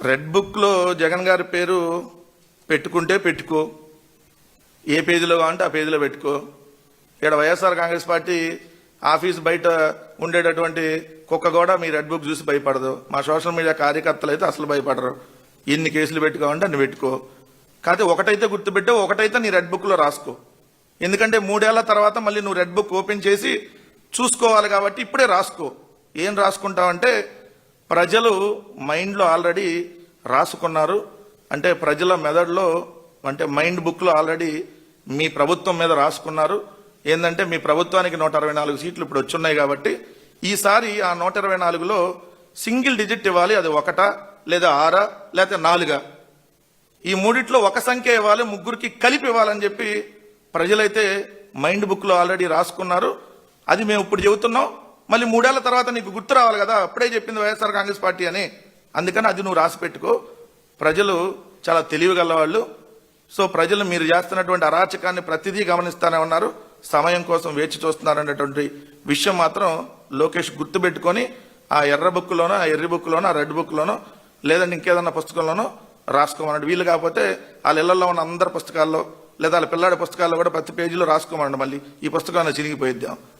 Red బుక్లో జగన్ గారి పేరు పెట్టుకుంటే పెట్టుకో, ఏ పేజీలో కావాలంటే ఆ పేజీలో పెట్టుకో. ఇక్కడ వైఎస్ఆర్ కాంగ్రెస్ పార్టీ ఆఫీస్ బయట ఉండేటటువంటి కుక్క కూడా మీ రెడ్ బుక్ చూసి భయపడదు. మా సోషల్ మీడియా కార్యకర్తలు అయితే అసలు భయపడరు. ఎన్ని కేసులు పెట్టుకోవాలంటే అన్ని పెట్టుకో. కాకపోతే ఒకటైతే గుర్తుపెట్టే, ఒకటైతే నీ రెడ్ బుక్లో రాసుకో. ఎందుకంటే 3 ఏళ్ల తర్వాత మళ్ళీ నువ్వు రెడ్ బుక్ ఓపెన్ చేసి చూసుకోవాలి కాబట్టి ఇప్పుడే రాసుకో. ఏం రాసుకుంటావంటే, ప్రజలు మైండ్లో ఆల్రెడీ రాసుకున్నారు. అంటే ప్రజల మెదడులో, అంటే మైండ్ బుక్లో ఆల్రెడీ మీ ప్రభుత్వం మీద రాసుకున్నారు. ఏంటంటే మీ ప్రభుత్వానికి 164 సీట్లు ఇప్పుడు వచ్చున్నాయి కాబట్టి ఈసారి ఆ 124లో సింగిల్ డిజిట్ ఇవ్వాలి. అది 1 లేదా 6 లేదా 4. ఈ మూడిట్లో ఒక సంఖ్య ఇవ్వాలి, ముగ్గురికి కలిపి ఇవ్వాలని చెప్పి ప్రజలైతే మైండ్ బుక్లో ఆల్రెడీ రాసుకున్నారు. అది మేము ఇప్పుడు చెబుతున్నాం. మళ్ళీ 3 ఏళ్ల తర్వాత నీకు గుర్తు రావాలి కదా, అప్పుడే చెప్పింది వైఎస్ఆర్ కాంగ్రెస్ పార్టీ అని. అందుకని అది నువ్వు రాసి పెట్టుకో. ప్రజలు చాలా తెలివిగలవాళ్ళు. సో ప్రజలు మీరు చేస్తున్నటువంటి అరాచకాన్ని ప్రతిదీ గమనిస్తానే ఉన్నారు. సమయం కోసం వేచి చూస్తున్నారు అనేటువంటి విషయం మాత్రం లోకేష్ గుర్తుపెట్టుకొని ఆ ఎర్ర బుక్లోనో, ఆ ఎర్రి బుక్లోనో, ఆ రెడ్ బుక్లోనో లేదంటే ఇంకేదన్నా పుస్తకంలోనో రాసుకోమన్నాడు. వీలు కాకపోతే వాళ్ళ ఇళ్లలో ఉన్న అందరి పుస్తకాల్లో లేదా వాళ్ళ పిల్లాడి పుస్తకాల్లో కూడా ప్రతి పేజీలో రాసుకోమన్నాడు. మళ్ళీ ఈ పుస్తకాన్ని చిరిగిపోయిద్దాం.